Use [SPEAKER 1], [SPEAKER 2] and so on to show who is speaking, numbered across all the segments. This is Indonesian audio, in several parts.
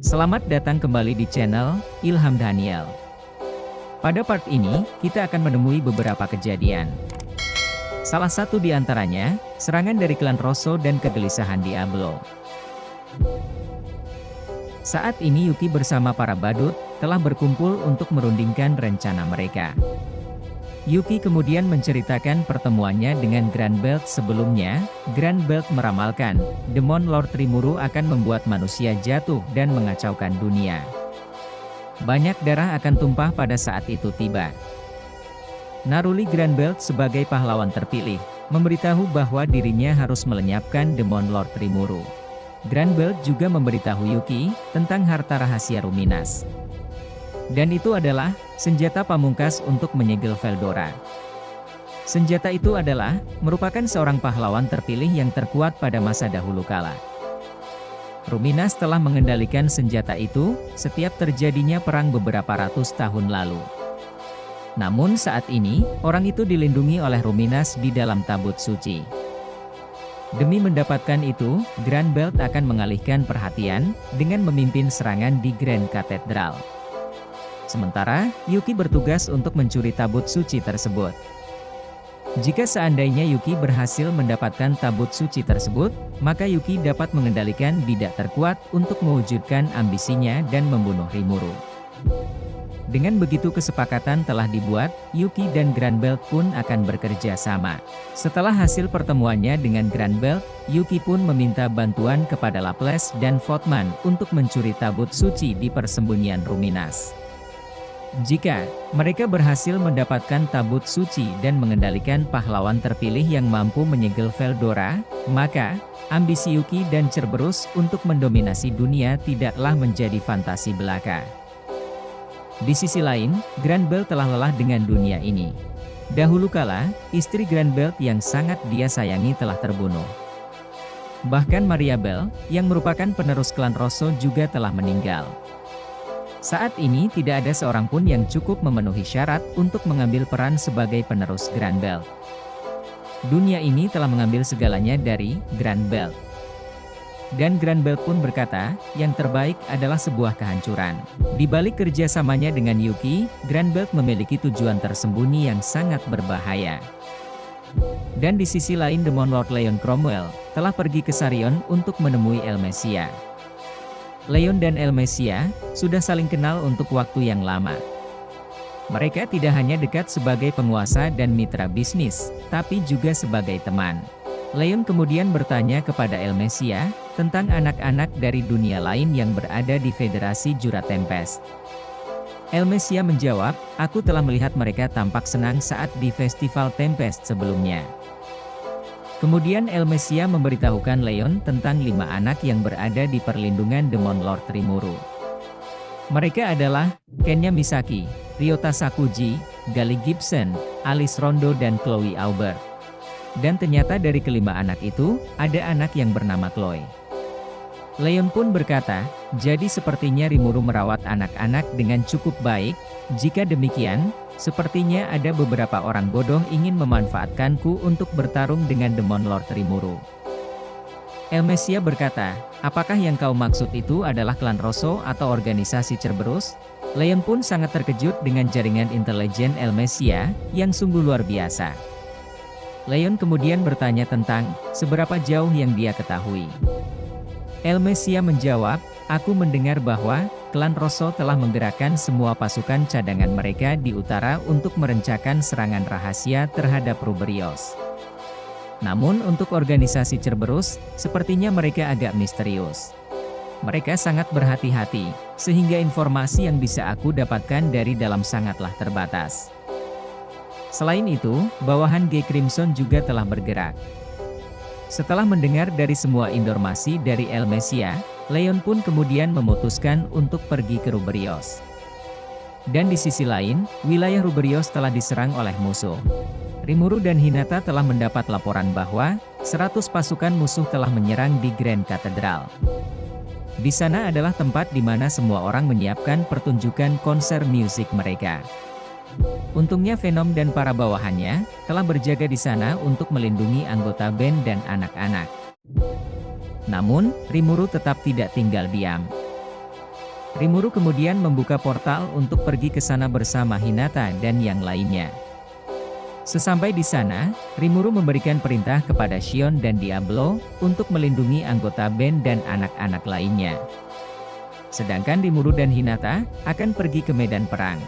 [SPEAKER 1] Selamat datang kembali di channel Ilham Daniel. Pada part ini, kita akan menemui beberapa kejadian. Salah satu di antaranya, serangan dari klan Rosso dan kegelisahan Diablo. Saat ini Yuki bersama para badut, telah berkumpul untuk merundingkan rencana mereka. Yuki kemudian menceritakan pertemuannya dengan Grand Belt sebelumnya. Grand Belt meramalkan, Demon Lord Rimuru akan membuat manusia jatuh dan mengacaukan dunia. Banyak darah akan tumpah pada saat itu tiba. Naruli Grand Belt sebagai pahlawan terpilih, memberitahu bahwa dirinya harus melenyapkan Demon Lord Rimuru. Grand Belt juga memberitahu Yuki tentang harta rahasia Ruminas. Dan itu adalah senjata pamungkas untuk menyegel Veldora. Senjata itu adalah merupakan seorang pahlawan terpilih yang terkuat pada masa dahulu kala. Ruminas telah mengendalikan senjata itu setiap terjadinya perang beberapa ratus tahun lalu. Namun saat ini, orang itu dilindungi oleh Ruminas di dalam tabut suci. Demi mendapatkan itu, Grand Belt akan mengalihkan perhatian dengan memimpin serangan di Grand Cathedral. Sementara, Yuki bertugas untuk mencuri tabut suci tersebut. Jika seandainya Yuki berhasil mendapatkan tabut suci tersebut, maka Yuki dapat mengendalikan bidak terkuat untuk mewujudkan ambisinya dan membunuh Rimuru. Dengan begitu kesepakatan telah dibuat, Yuki dan Grand Belt pun akan bekerja sama. Setelah hasil pertemuannya dengan Grand Belt, Yuki pun meminta bantuan kepada Laples dan Votman untuk mencuri tabut suci di persembunyian Ruminas. Jika mereka berhasil mendapatkan tabut suci dan mengendalikan pahlawan terpilih yang mampu menyegel Veldora, maka ambisi Yuki dan Cerberus untuk mendominasi dunia tidaklah menjadi fantasi belaka. Di sisi lain, Grand Belt telah lelah dengan dunia ini. Dahulu kala, istri Grand Belt yang sangat dia sayangi telah terbunuh. Bahkan Maria Bell, yang merupakan penerus klan Rosso juga telah meninggal. Saat ini tidak ada seorang pun yang cukup memenuhi syarat untuk mengambil peran sebagai penerus Grand Belt. Dunia ini telah mengambil segalanya dari Grand Belt. Dan Grand Belt pun berkata, yang terbaik adalah sebuah kehancuran. Di balik kerjasamanya dengan Yuki, Grand Belt memiliki tujuan tersembunyi yang sangat berbahaya. Dan di sisi lain Demon Lord Leon Cromwell telah pergi ke Sarion untuk menemui Elmesia. Leon dan Elmesia sudah saling kenal untuk waktu yang lama. Mereka tidak hanya dekat sebagai penguasa dan mitra bisnis, tapi juga sebagai teman. Leon kemudian bertanya kepada Elmesia tentang anak-anak dari dunia lain yang berada di Federasi Jura Tempest. Elmesia menjawab, aku telah melihat mereka tampak senang saat di Festival Tempest sebelumnya. Kemudian Elmesia memberitahukan Leon tentang 5 anak yang berada di perlindungan Demon Lord Rimuru. Mereka adalah Kenya Misaki, Ryota Sakuji, Gali Gibson, Alice Rondo dan Chloe Aubert. Dan ternyata dari kelima anak itu, ada anak yang bernama Chloe. Leon pun berkata, jadi sepertinya Rimuru merawat anak-anak dengan cukup baik. Jika demikian, sepertinya ada beberapa orang bodoh ingin memanfaatkanku untuk bertarung dengan Demon Lord Rimuru. Elmesia berkata, apakah yang kau maksud itu adalah klan Rosso atau organisasi Cerberus? Leon pun sangat terkejut dengan jaringan intelijen Elmesia, yang sungguh luar biasa. Leon kemudian bertanya tentang, seberapa jauh yang dia ketahui. Elmesia menjawab, aku mendengar bahwa klan Rosso telah menggerakkan semua pasukan cadangan mereka di utara untuk merencanakan serangan rahasia terhadap Ruberios. Namun untuk organisasi Cerberus, sepertinya mereka agak misterius. Mereka sangat berhati-hati, sehingga informasi yang bisa aku dapatkan dari dalam sangatlah terbatas. Selain itu, bawahan G Crimson juga telah bergerak. Setelah mendengar dari semua informasi dari Elmesia, Leon pun kemudian memutuskan untuk pergi ke Ruberios. Dan di sisi lain, wilayah Ruberios telah diserang oleh musuh. Rimuru dan Hinata telah mendapat laporan bahwa 100 pasukan musuh telah menyerang di Grand Cathedral. Di sana adalah tempat di mana semua orang menyiapkan pertunjukan konser musik mereka. Untungnya Venom dan para bawahannya telah berjaga di sana untuk melindungi anggota band dan anak-anak. Namun, Rimuru tetap tidak tinggal diam. Rimuru kemudian membuka portal untuk pergi ke sana bersama Hinata dan yang lainnya. Sesampai di sana, Rimuru memberikan perintah kepada Shion dan Diablo untuk melindungi anggota band dan anak-anak lainnya. Sedangkan Rimuru dan Hinata akan pergi ke medan perang.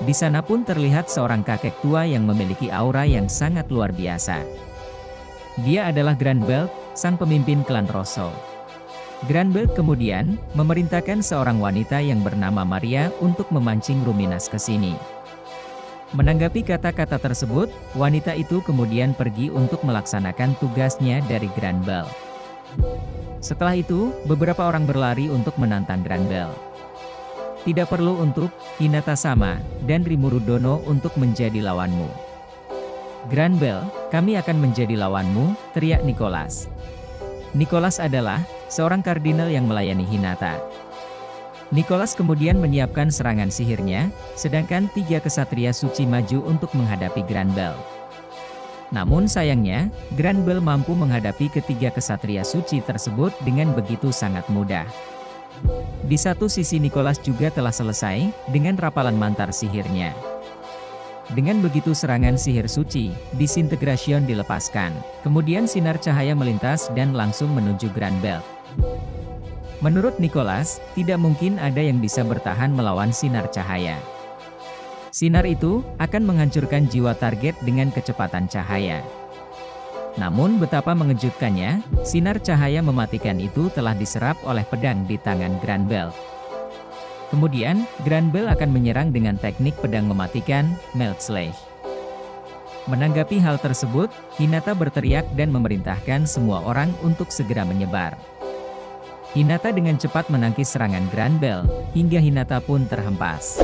[SPEAKER 1] Di sana pun terlihat seorang kakek tua yang memiliki aura yang sangat luar biasa. Dia adalah Grand Belt, sang pemimpin klan Rosso. Grand Belt kemudian memerintahkan seorang wanita yang bernama Maria untuk memancing Ruminas ke sini. Menanggapi kata-kata tersebut, wanita itu kemudian pergi untuk melaksanakan tugasnya dari Grand Belt. Setelah itu, beberapa orang berlari untuk menantang Grand Belt. Tidak perlu untuk Hinata sama dan Rimuru Dono untuk menjadi lawanmu. Grand Belt, kami akan menjadi lawanmu, teriak Nicholas. Nicholas adalah seorang kardinal yang melayani Hinata. Nicholas kemudian menyiapkan serangan sihirnya, sedangkan 3 kesatria suci maju untuk menghadapi Grand Belt. Namun sayangnya, Grand Belt mampu menghadapi ketiga kesatria suci tersebut dengan begitu sangat mudah. Di satu sisi Nicholas juga telah selesai dengan rapalan mantar sihirnya. Dengan begitu serangan sihir suci, Disintegration dilepaskan. Kemudian sinar cahaya melintas dan langsung menuju Grand Belt. Menurut Nicholas, tidak mungkin ada yang bisa bertahan melawan sinar cahaya. Sinar itu akan menghancurkan jiwa target dengan kecepatan cahaya. Namun betapa mengejutkannya, sinar cahaya mematikan itu telah diserap oleh pedang di tangan Grand Belt. Kemudian, Grand Belt akan menyerang dengan teknik pedang mematikan, Melt Slash. Menanggapi hal tersebut, Hinata berteriak dan memerintahkan semua orang untuk segera menyebar. Hinata dengan cepat menangkis serangan Grand Belt, hingga Hinata pun terhempas.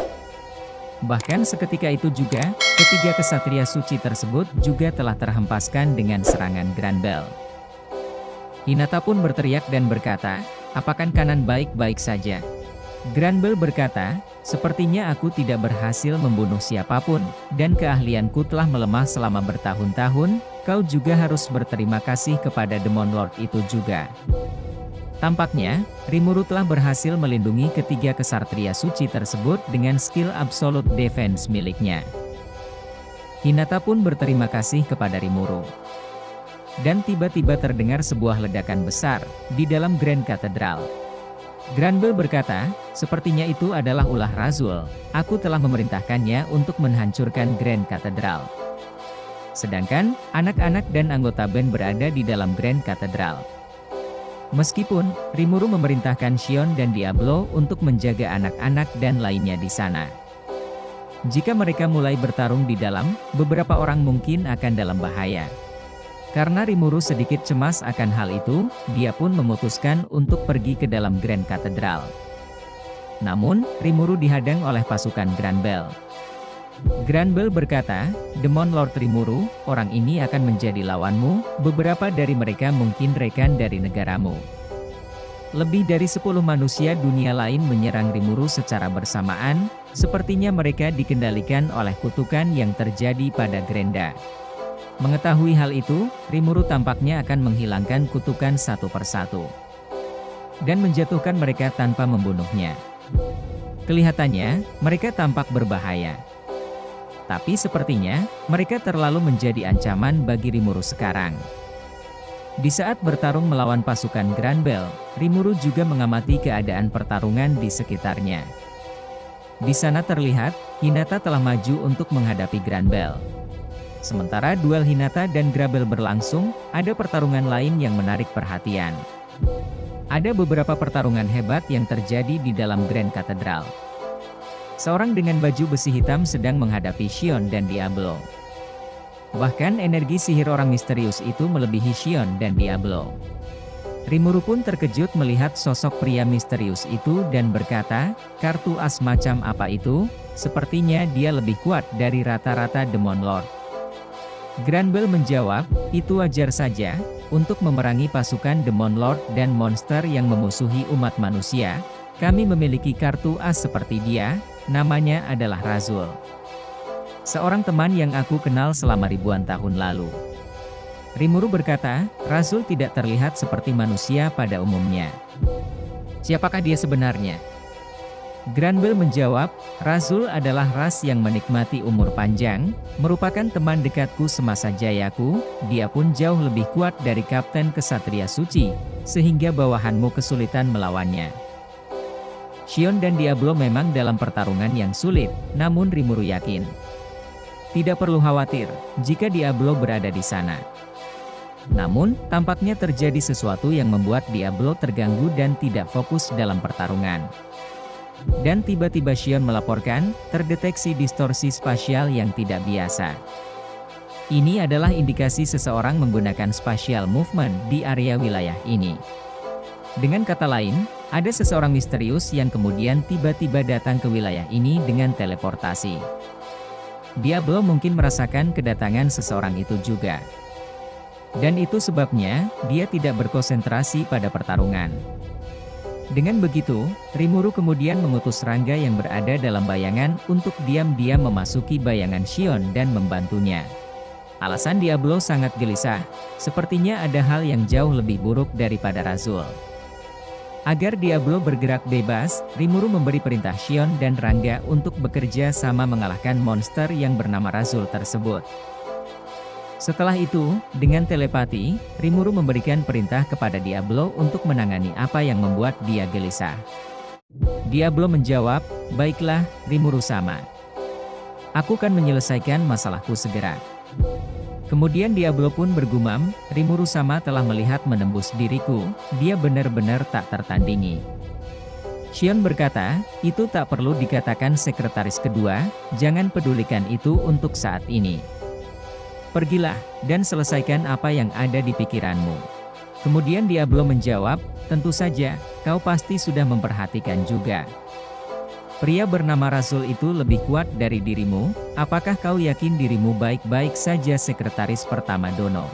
[SPEAKER 1] Bahkan seketika itu juga, ketiga kesatria suci tersebut juga telah terhempaskan dengan serangan Grand Belt. Hinata pun berteriak dan berkata, "Apakah kanan baik-baik saja?" Grand Belt berkata, "Sepertinya aku tidak berhasil membunuh siapapun, dan keahlianku telah melemah selama bertahun-tahun, kau juga harus berterima kasih kepada Demon Lord itu juga." Tampaknya, Rimuru telah berhasil melindungi ketiga kesatria suci tersebut dengan skill Absolute Defense miliknya. Hinata pun berterima kasih kepada Rimuru. Dan tiba-tiba terdengar sebuah ledakan besar di dalam Grand Cathedral. Grand Belt berkata, "Sepertinya itu adalah ulah Razul, aku telah memerintahkannya untuk menghancurkan Grand Cathedral." Sedangkan, anak-anak dan anggota band berada di dalam Grand Cathedral. Meskipun, Rimuru memerintahkan Shion dan Diablo untuk menjaga anak-anak dan lainnya di sana. Jika mereka mulai bertarung di dalam, beberapa orang mungkin akan dalam bahaya. Karena Rimuru sedikit cemas akan hal itu, dia pun memutuskan untuk pergi ke dalam Grand Cathedral. Namun, Rimuru dihadang oleh pasukan Grand Belt. Grand Belt berkata, "Demon Lord Rimuru, orang ini akan menjadi lawanmu, beberapa dari mereka mungkin rekan dari negaramu." Lebih dari 10 manusia dunia lain menyerang Rimuru secara bersamaan, sepertinya mereka dikendalikan oleh kutukan yang terjadi pada Grenda. Mengetahui hal itu, Rimuru tampaknya akan menghilangkan kutukan satu persatu dan menjatuhkan mereka tanpa membunuhnya. Kelihatannya, mereka tampak berbahaya. Tapi sepertinya, mereka terlalu menjadi ancaman bagi Rimuru sekarang. Di saat bertarung melawan pasukan Grand Belt, Rimuru juga mengamati keadaan pertarungan di sekitarnya. Di sana terlihat, Hinata telah maju untuk menghadapi Grand Belt. Sementara duel Hinata dan Grabel berlangsung, ada pertarungan lain yang menarik perhatian. Ada beberapa pertarungan hebat yang terjadi di dalam Grand Cathedral. Seorang dengan baju besi hitam sedang menghadapi Shion dan Diablo. Bahkan energi sihir orang misterius itu melebihi Shion dan Diablo. Rimuru pun terkejut melihat sosok pria misterius itu dan berkata, "Kartu as macam apa itu? Sepertinya dia lebih kuat dari rata-rata Demon Lord." Grand Belt menjawab, "Itu wajar saja, untuk memerangi pasukan Demon Lord dan monster yang memusuhi umat manusia. Kami memiliki kartu as seperti dia, namanya adalah Razul." Seorang teman yang aku kenal selama ribuan tahun lalu. Rimuru berkata, Rasul tidak terlihat seperti manusia pada umumnya. Siapakah dia sebenarnya? Granbel menjawab, Rasul adalah ras yang menikmati umur panjang, merupakan teman dekatku semasa jayaku, dia pun jauh lebih kuat dari Kapten Kesatria Suci, sehingga bawahanmu kesulitan melawannya. Shion dan Diablo memang dalam pertarungan yang sulit, namun Rimuru yakin. Tidak perlu khawatir, jika Diablo berada di sana. Namun, tampaknya terjadi sesuatu yang membuat Diablo terganggu dan tidak fokus dalam pertarungan. Dan tiba-tiba Shion melaporkan, terdeteksi distorsi spasial yang tidak biasa. Ini adalah indikasi seseorang menggunakan spatial movement di area wilayah ini. Dengan kata lain, ada seseorang misterius yang kemudian tiba-tiba datang ke wilayah ini dengan teleportasi. Diablo mungkin merasakan kedatangan seseorang itu juga. Dan itu sebabnya, dia tidak berkonsentrasi pada pertarungan. Dengan begitu, Rimuru kemudian mengutus Rangga yang berada dalam bayangan untuk diam-diam memasuki bayangan Shion dan membantunya. Alasan Diablo sangat gelisah, sepertinya ada hal yang jauh lebih buruk daripada Rasul. Agar Diablo bergerak bebas, Rimuru memberi perintah Shion dan Rangga untuk bekerja sama mengalahkan monster yang bernama Rasul tersebut. Setelah itu, dengan telepati, Rimuru memberikan perintah kepada Diablo untuk menangani apa yang membuat dia gelisah. Diablo menjawab, baiklah, Rimuru-sama. Aku akan menyelesaikan masalahku segera. Kemudian Diablo pun bergumam, Rimuru-sama telah melihat menembus diriku, dia benar-benar tak tertandingi. Shion berkata, itu tak perlu dikatakan sekretaris kedua, jangan pedulikan itu untuk saat ini. Pergilah, dan selesaikan apa yang ada di pikiranmu. Kemudian Diablo menjawab, tentu saja, kau pasti sudah memperhatikan juga. Pria bernama Rasul itu lebih kuat dari dirimu, apakah kau yakin dirimu baik-baik saja sekretaris pertama Dono?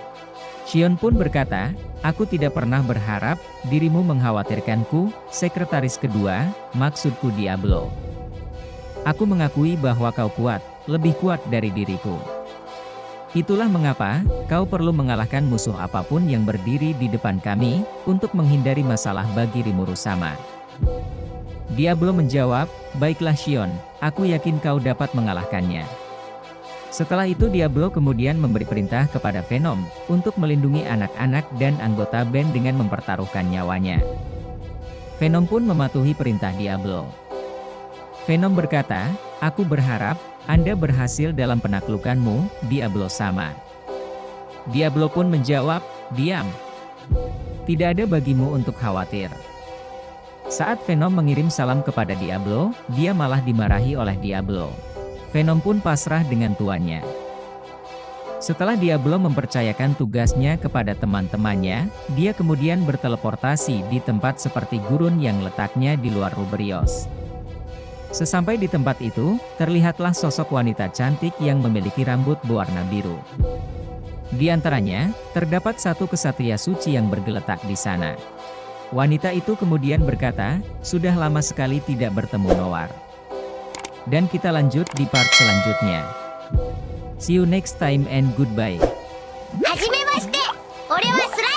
[SPEAKER 1] Shion pun berkata, aku tidak pernah berharap, dirimu mengkhawatirkanku, sekretaris kedua, maksudku Diablo. Aku mengakui bahwa kau kuat, lebih kuat dari diriku. Itulah mengapa, kau perlu mengalahkan musuh apapun yang berdiri di depan kami, untuk menghindari masalah bagi Rimuru-sama. Diablo menjawab, baiklah Shion, aku yakin kau dapat mengalahkannya. Setelah itu Diablo kemudian memberi perintah kepada Venom, untuk melindungi anak-anak dan anggota band dengan mempertaruhkan nyawanya. Venom pun mematuhi perintah Diablo. Venom berkata, aku berharap, Anda berhasil dalam penaklukanmu, Diablo-sama. Diablo pun menjawab, diam. Tidak ada bagimu untuk khawatir. Saat Venom mengirim salam kepada Diablo, dia malah dimarahi oleh Diablo. Venom pun pasrah dengan tuannya. Setelah Diablo mempercayakan tugasnya kepada teman-temannya, dia kemudian berteleportasi di tempat seperti gurun yang letaknya di luar Rubrios. Sesampai di tempat itu, terlihatlah sosok wanita cantik yang memiliki rambut berwarna biru. Di antaranya, terdapat satu kesatria suci yang bergeletak di sana. Wanita itu kemudian berkata, sudah lama sekali tidak bertemu Noir. Dan kita lanjut di part selanjutnya. See you next time and goodbye.
[SPEAKER 2] はじめまして、俺はスラ